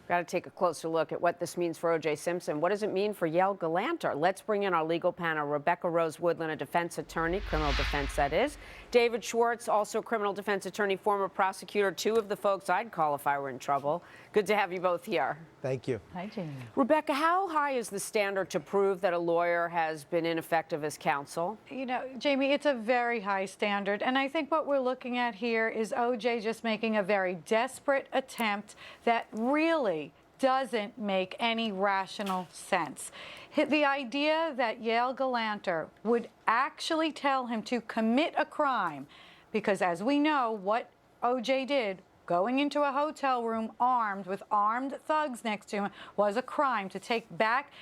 Got to take a closer look at what this means for O.J. Simpson. What does it mean for Yale Galanter? Let's bring in our legal panel. Rebecca Rose Woodland, a defense attorney, criminal defense that is. David Schwartz, also criminal defense attorney, former prosecutor, two of the folks I'd call if I were in trouble. Good to have you both here. Thank you. Hi, Jamie. Rebecca, how high is the standard to prove that a lawyer has been ineffective as counsel? You know, Jamie, it's a very high standard. And I think what we're looking at here is O.J. just making a very desperate attempt that really doesn't make any rational sense. The idea that Yale Galanter would actually tell him to commit a crime, because as we know, what O.J. did, going into a hotel room armed with armed thugs next to him, was a crime. To take back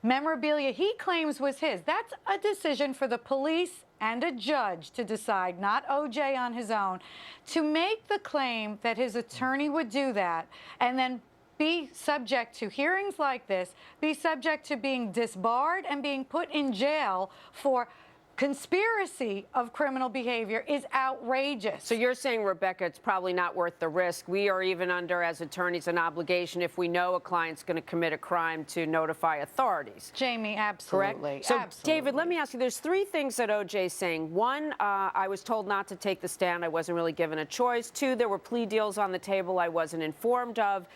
memorabilia he claims was his. That's a decision for the police and a judge to decide, not O.J. on his own. To make the claim that his attorney would do that and then be subject to hearings like this, be subject to being disbarred and being put in jail for conspiracy of criminal behavior is outrageous. So you're saying, Rebecca, it's probably not worth the risk. We are even under, as attorneys, an obligation if we know a client's going to commit a crime to notify authorities. Jamie, absolutely. Correct? So, absolutely. David, let me ask you, there's three things that O.J.'s saying. One, I was told not to take the stand. I wasn't really given a choice. Two, there were plea deals on the table I wasn't informed of.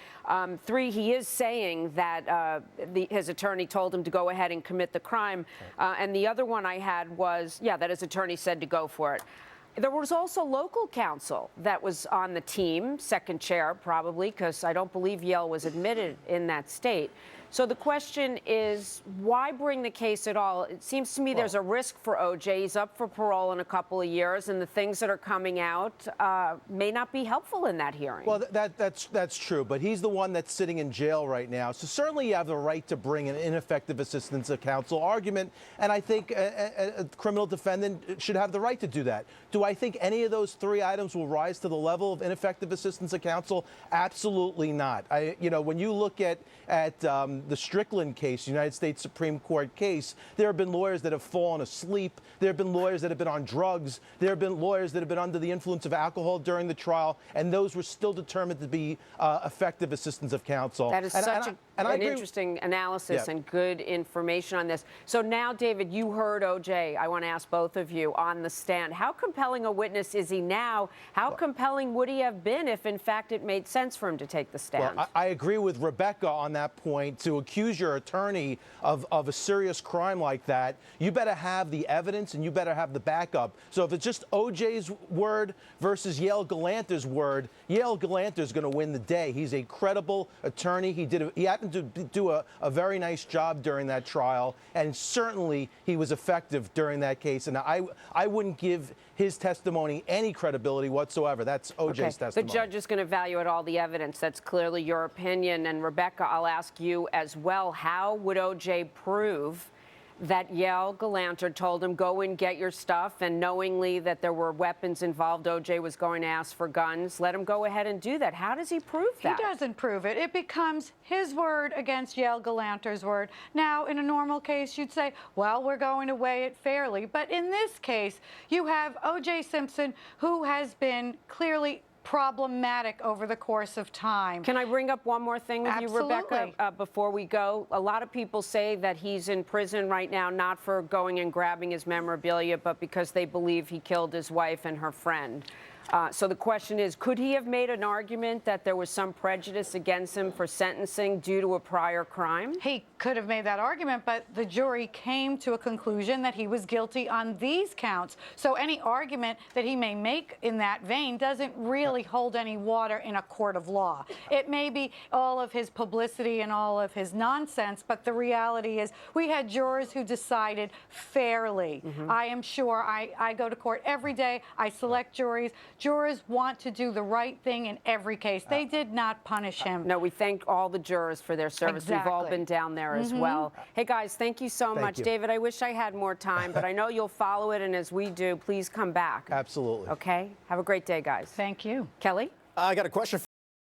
Three, he is saying that his attorney told him to go ahead and commit the crime. And the other one I had was, that his attorney said to go for it. There was also local counsel that was on the team, second chair probably, because I don't believe Yale was admitted in that state. So the question is, why bring the case at all? It seems to me there's a risk for O.J. He's up for parole in a couple of years, and the things that are coming out may not be helpful in that hearing. Well, that's true, but he's the one that's sitting in jail right now. So certainly you have the right to bring an ineffective assistance of counsel argument, and I think a criminal defendant should have the right to do that. Do I think any of those three items will rise to the level of ineffective assistance of counsel? Absolutely not. When you look at the Strickland case, United States Supreme Court case, there have been lawyers that have fallen asleep. There have been lawyers that have been on drugs. There have been lawyers that have been under the influence of alcohol during the trial, and those were still determined to be effective assistance of counsel. That is such an interesting analysis and good information on this. So now, David, you heard O.J. I want to ask both of you on the stand. How compelling a witness is he now? How compelling would he have been if, in fact, it made sense for him to take the stand? Well, I agree with Rebecca on that point. To accuse your attorney of a serious crime like that, you better have the evidence and you better have the backup. So if it's just O.J.'s word versus Yale Galanter's word, Yale Galanter's going to win the day. He's a credible attorney. He happened to do a very nice job during that trial, and certainly he was effective during that case. And I wouldn't give his testimony any credibility whatsoever. That's O.J.'s testimony. The judge is going to evaluate all the evidence. That's clearly your opinion. And Rebecca, I'll ask you as well. How would O.J. prove that Yale Galanter told him, go and get your stuff, and knowingly that there were weapons involved, O.J. was going to ask for guns, let him go ahead and do that? How does he prove that? He doesn't prove it. It becomes his word against Yale Galanter's word. Now, in a normal case, you'd say, well, we're going to weigh it fairly. But in this case, you have O.J. Simpson, who has been clearly problematic over the course of time. Can I bring up one more thing with Absolutely. you, Rebecca, before we go? A lot of people say that he's in prison right now, not for going and grabbing his memorabilia, but because they believe he killed his wife and her friend. So the question is, could he have made an argument that there was some prejudice against him for sentencing due to a prior crime? He could have made that argument, but the jury came to a conclusion that he was guilty on these counts. So any argument that he may make in that vein doesn't really hold any water in a court of law. It may be all of his publicity and all of his nonsense, but the reality is we had jurors who decided fairly. I am sure I go to court every day. I select juries. Jurors want to do the right thing in every case. They did not punish him. No, we thank all the jurors for their service. Exactly. We've all been down there as well. Hey, guys, thank you so much. You. David, I wish I had more time, but I know you'll follow it, and as we do, please come back. Absolutely. Okay? Have a great day, guys. Thank you. Kelly? I got a question for